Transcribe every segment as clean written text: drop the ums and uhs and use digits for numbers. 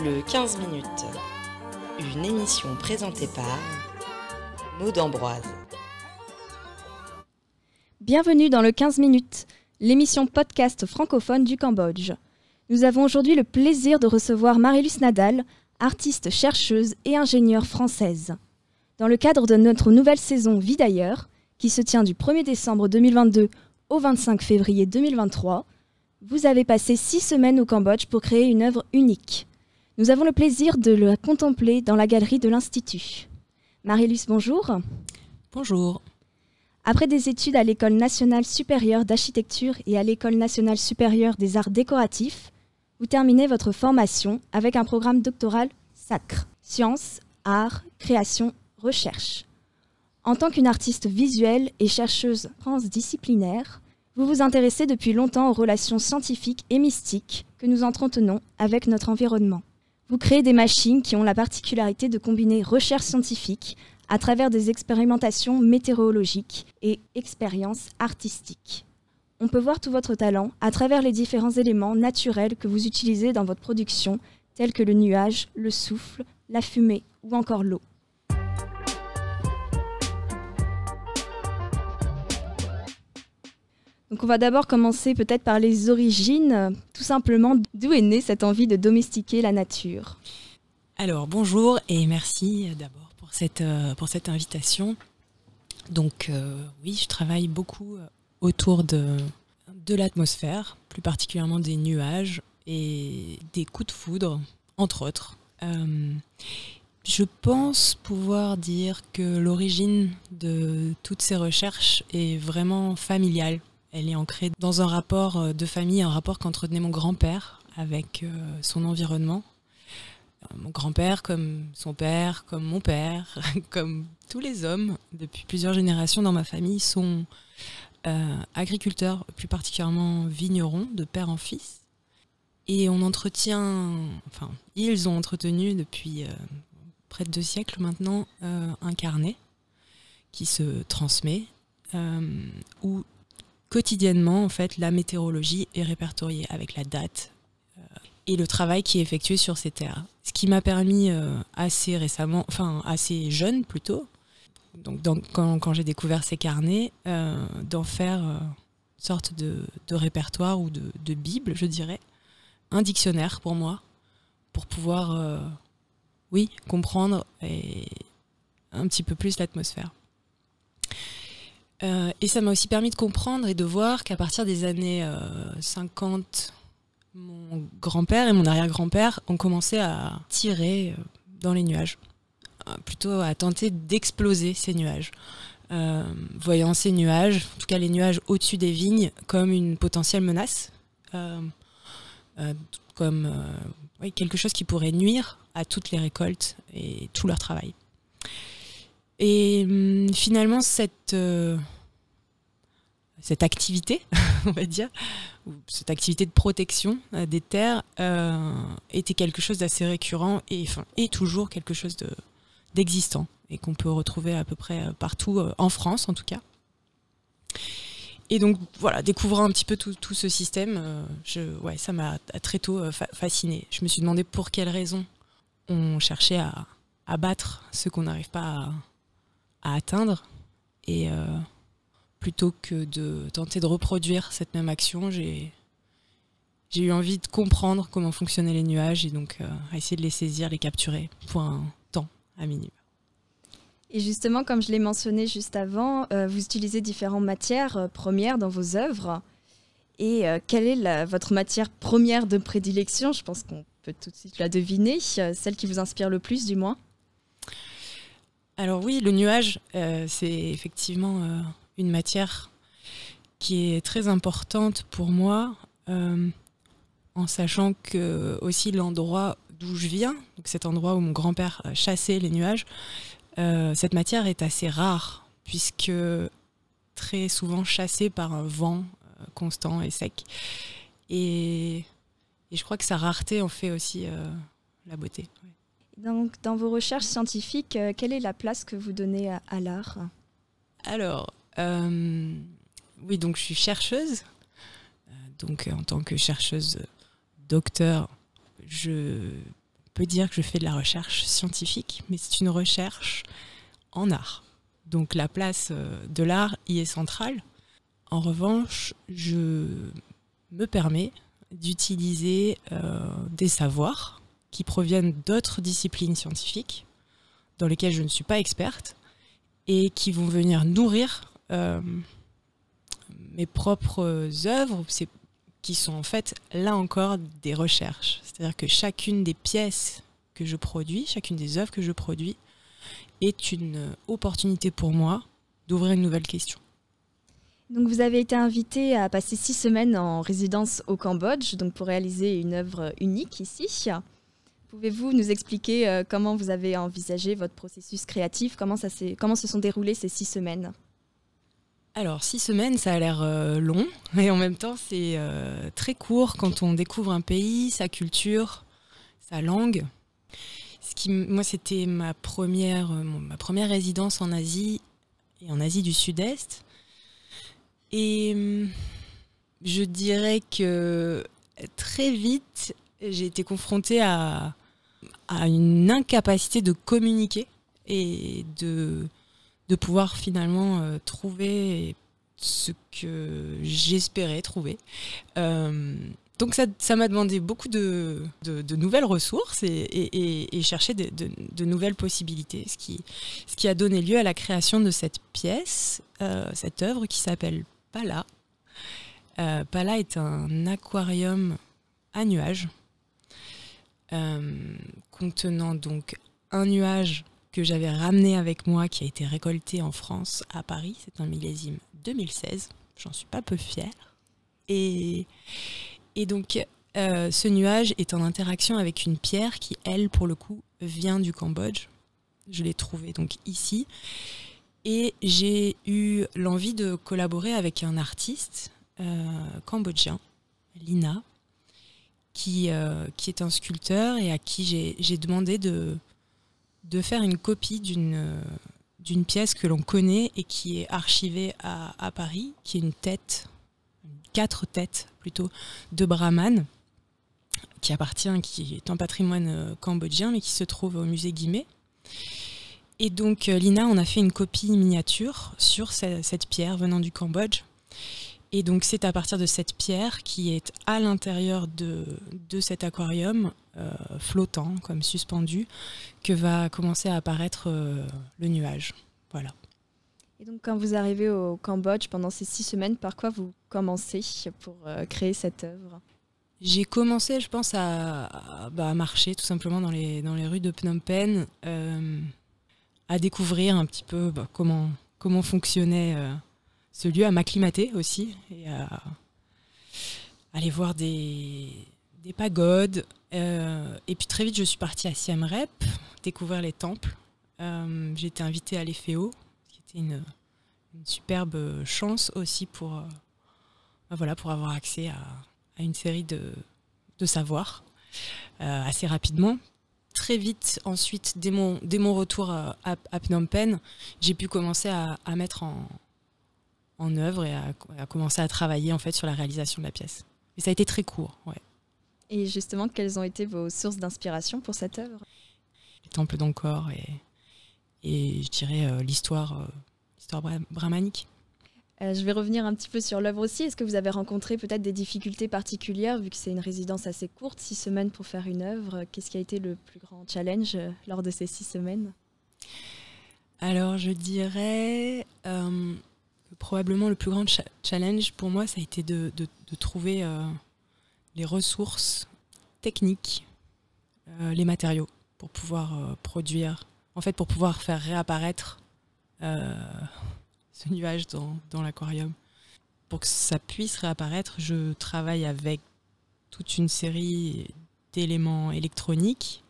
Le 15 minutes, une émission présentée par Maud Ambroise. Bienvenue dans le 15 minutes, l'émission podcast francophone du Cambodge. Nous avons aujourd'hui le plaisir de recevoir Marie-Luce Nadal, artiste, chercheuse et ingénieure française. Dans le cadre de notre nouvelle saison Vie d'ailleurs, qui se tient du 1er décembre 2022 au 25 février 2023, vous avez passé 6 semaines au Cambodge pour créer une œuvre unique. Nous avons le plaisir de la contempler dans la galerie de l'Institut. Marie-Luce, bonjour. Bonjour. Après des études à l'École nationale supérieure d'architecture et à l'École nationale supérieure des arts décoratifs, vous terminez votre formation avec un programme doctoral SACRE, Sciences, Arts, Création, Recherche. En tant qu'une artiste visuelle et chercheuse transdisciplinaire, vous vous intéressez depuis longtemps aux relations scientifiques et mystiques que nous entretenons avec notre environnement. Vous créez des machines qui ont la particularité de combiner recherche scientifique à travers des expérimentations météorologiques et expériences artistiques. On peut voir tout votre talent à travers les différents éléments naturels que vous utilisez dans votre production, tels que le nuage, le souffle, la fumée ou encore l'eau. Donc on va d'abord commencer peut-être par les origines, tout simplement d'où est née cette envie de domestiquer la nature. Alors bonjour et merci d'abord pour cette invitation. Donc oui, je travaille beaucoup autour de l'atmosphère, plus particulièrement des nuages et des coups de foudre, entre autres. Je pense pouvoir dire que l'origine de toutes ces recherches est vraiment familiale. Elle est ancrée dans un rapport de famille, un rapport qu'entretenait mon grand-père avec son environnement. Mon grand-père, comme son père, comme mon père, comme tous les hommes, depuis plusieurs générations dans ma famille, sont agriculteurs, plus particulièrement vignerons, de père en fils. Et ils ont entretenu depuis près de 2 siècles maintenant un carnet qui se transmet, où quotidiennement, en fait, la météorologie est répertoriée avec la date et le travail qui est effectué sur ces terres. Ce qui m'a permis assez récemment, assez jeune plutôt, donc quand j'ai découvert ces carnets, d'en faire une sorte de répertoire ou de bible, je dirais, un dictionnaire pour moi, pour pouvoir, comprendre un petit peu plus l'atmosphère. Et ça m'a aussi permis de comprendre et de voir qu'à partir des années 50, mon grand-père et mon arrière-grand-père ont commencé à tirer dans les nuages, plutôt à tenter d'exploser ces nuages, voyant ces nuages, en tout cas les nuages au-dessus des vignes, comme une potentielle menace, comme quelque chose qui pourrait nuire à toutes les récoltes et tout leur travail. Et finalement, cette activité, on va dire, ou cette activité de protection des terres était quelque chose d'assez récurrent et toujours quelque chose d'existant et qu'on peut retrouver à peu près partout, en France en tout cas. Et donc voilà, découvrant un petit peu tout ce système, ça m'a très tôt fascinée. Je me suis demandé pour quelles raisons on cherchait à abattre ce qu'on n'arrive pas à atteindre, et plutôt que de tenter de reproduire cette même action, j'ai eu envie de comprendre comment fonctionnaient les nuages et donc à essayer de les saisir, les capturer pour un temps à minima. Et justement, comme je l'ai mentionné juste avant, vous utilisez différentes matières premières dans vos œuvres. Et quelle est votre matière première de prédilection ? Je pense qu'on peut tout de suite la deviner, celle qui vous inspire le plus du moins. Alors oui, le nuage, c'est effectivement une matière qui est très importante pour moi, en sachant que aussi l'endroit d'où je viens, donc cet endroit où mon grand-père chassait les nuages, cette matière est assez rare, puisque très souvent chassée par un vent constant et sec. Et je crois que sa rareté en fait aussi la beauté. Ouais. Donc, dans vos recherches scientifiques, quelle est la place que vous donnez à l'art ? Alors, oui, donc je suis chercheuse. Donc, en tant que chercheuse docteur, je peut dire que je fais de la recherche scientifique, mais c'est une recherche en art. Donc la place de l'art y est centrale. En revanche, je me permets d'utiliser des savoirs qui proviennent d'autres disciplines scientifiques dans lesquelles je ne suis pas experte et qui vont venir nourrir mes propres œuvres, qui sont en fait, là encore, des recherches. C'est-à-dire que chacune des pièces que je produis, chacune des œuvres que je produis, est une opportunité pour moi d'ouvrir une nouvelle question. Donc vous avez été invité à passer 6 semaines en résidence au Cambodge, donc pour réaliser une œuvre unique ici. Pouvez-vous nous expliquer comment vous avez envisagé votre processus créatif, comment se sont déroulées ces 6 semaines? Alors, 6 semaines, ça a l'air long, mais en même temps, c'est très court quand on découvre un pays, sa culture, sa langue. Moi, c'était ma première résidence en Asie, et en Asie du Sud-Est. Et je dirais que très vite, j'ai été confrontée à une incapacité de communiquer et de pouvoir finalement trouver ce que j'espérais trouver. Donc ça m'a demandé beaucoup de nouvelles ressources et chercher de nouvelles possibilités, ce qui a donné lieu à la création de cette pièce, cette œuvre qui s'appelle Pala. Pala est un aquarium à nuages contenant donc un nuage que j'avais ramené avec moi, qui a été récolté en France, à Paris. C'est un millésime 2016. J'en suis pas peu fière. Et donc, ce nuage est en interaction avec une pierre qui, elle, pour le coup, vient du Cambodge. Je l'ai trouvée donc ici. Et j'ai eu l'envie de collaborer avec un artiste cambodgien, Lina, qui est un sculpteur et à qui j'ai demandé de faire une copie d'une pièce que l'on connaît et qui est archivée à Paris, qui est 4 têtes plutôt, de Brahman, qui est un patrimoine cambodgien, mais qui se trouve au musée Guimet. Et donc Lina, on a fait une copie miniature sur cette pierre venant du Cambodge. Et donc c'est à partir de cette pierre qui est à l'intérieur de cet aquarium, flottant, comme suspendu, que va commencer à apparaître le nuage. Voilà. Et donc quand vous arrivez au Cambodge pendant ces 6 semaines, par quoi vous commencez pour créer cette œuvre? J'ai commencé, je pense, à marcher tout simplement dans les rues de Phnom Penh, à découvrir un petit peu comment fonctionnait ce lieu, à m'acclimater aussi, et à aller voir des pagodes. Et puis très vite, je suis partie à Siem Reap, découvrir les temples. J'ai été invitée à l'Efeo, qui était une superbe chance aussi pour avoir accès à une série de savoirs assez rapidement. Très vite, ensuite, dès mon retour à Phnom Penh, j'ai pu commencer à mettre en œuvre et à commencer à travailler en fait sur la réalisation de la pièce. Et ça a été très court, ouais. Et justement, quelles ont été vos sources d'inspiration pour cette œuvre? Les temples d'Angkor et je dirais l'histoire brahmanique. Je vais revenir un petit peu sur l'œuvre aussi. Est-ce que vous avez rencontré peut-être des difficultés particulières, vu que c'est une résidence assez courte, 6 semaines pour faire une œuvre? Qu'est-ce qui a été le plus grand challenge lors de ces 6 semaines? Alors, je dirais probablement le plus grand challenge pour moi, ça a été de trouver les ressources techniques, les matériaux pour pouvoir produire, en fait pour pouvoir faire réapparaître ce nuage dans l'aquarium. Pour que ça puisse réapparaître, je travaille avec toute une série d'éléments électroniques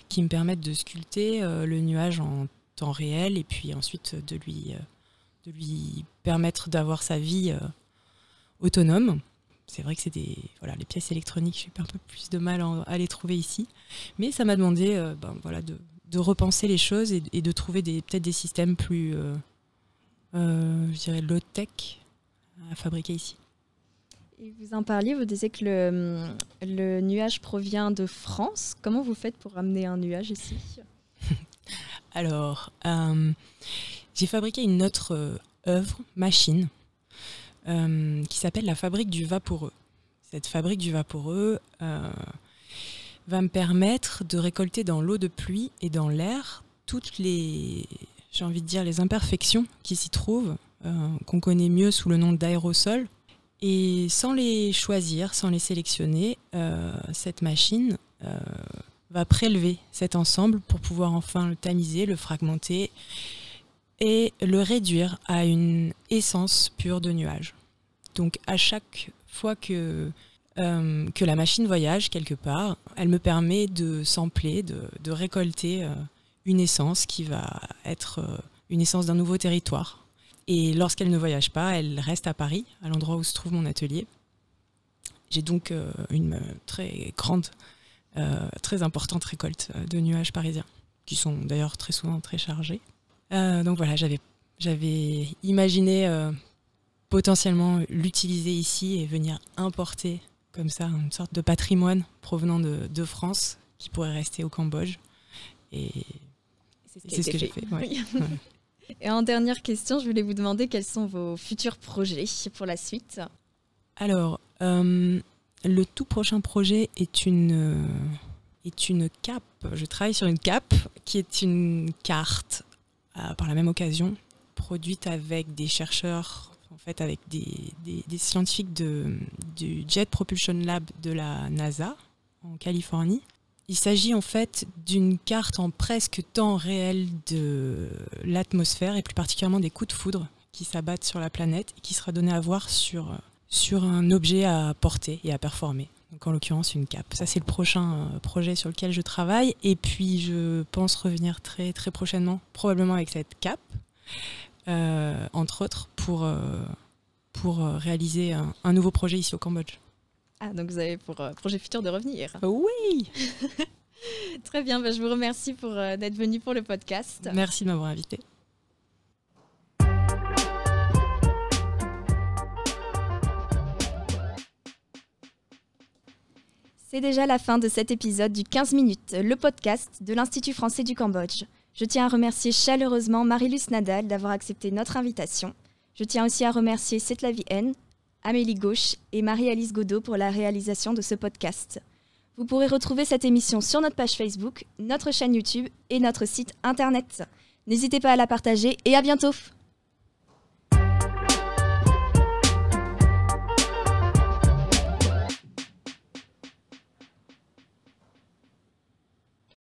qui me permettent de sculpter le nuage en temps réel et puis ensuite de lui permettre d'avoir sa vie autonome. C'est vrai que c'est les pièces électroniques, j'ai un peu plus de mal à les trouver ici. Mais ça m'a demandé de repenser les choses et de trouver peut-être des systèmes plus, je dirais, low-tech à fabriquer ici. Et vous en parliez, vous disiez que le nuage provient de France. Comment vous faites pour ramener un nuage ici ? Alors, j'ai fabriqué une autre machine, qui s'appelle la fabrique du vaporeux. Cette fabrique du vaporeux va me permettre de récolter dans l'eau de pluie et dans l'air toutes les, j'ai envie de dire, les imperfections qui s'y trouvent, qu'on connaît mieux sous le nom d'aérosols. Et sans les choisir, sans les sélectionner, cette machine va prélever cet ensemble pour pouvoir enfin le tamiser, le fragmenter et le réduire à une essence pure de nuage. Donc à chaque fois que la machine voyage quelque part, elle me permet de sampler, de récolter une essence qui va être une essence d'un nouveau territoire. Et lorsqu'elle ne voyage pas, elle reste à Paris, à l'endroit où se trouve mon atelier. J'ai donc une très grande, très importante récolte de nuages parisiens, qui sont d'ailleurs très souvent très chargés. Donc voilà, j'avais imaginé potentiellement l'utiliser ici et venir importer comme ça une sorte de patrimoine provenant de France qui pourrait rester au Cambodge. Et c'est ce que j'ai fait. Ouais. Oui. Ouais. Et en dernière question, je voulais vous demander quels sont vos futurs projets pour la suite. Alors, le tout prochain projet est une cape. Je travaille sur une cape qui est une carte, par la même occasion, produite avec des chercheurs, en fait avec des scientifiques du Jet Propulsion Lab de la NASA en Californie. Il s'agit en fait d'une carte en presque temps réel de l'atmosphère et plus particulièrement des coups de foudre qui s'abattent sur la planète et qui sera donné à voir sur un objet à porter et à performer. Donc en l'occurrence une cape. Ça c'est le prochain projet sur lequel je travaille et puis je pense revenir très très prochainement, probablement avec cette cape, entre autres pour réaliser un nouveau projet ici au Cambodge. Ah, donc vous avez pour projet futur de revenir. Oui. Très bien, je vous remercie d'être venu pour le podcast. Merci de m'avoir invité. C'est déjà la fin de cet épisode du 15 minutes, le podcast de l'Institut français du Cambodge. Je tiens à remercier chaleureusement Marie-Luce Nadal d'avoir accepté notre invitation. Je tiens aussi à remercier Setlavi N, Amélie Gauche et Marie-Alice Godot pour la réalisation de ce podcast. Vous pourrez retrouver cette émission sur notre page Facebook, notre chaîne YouTube et notre site internet. N'hésitez pas à la partager et à bientôt!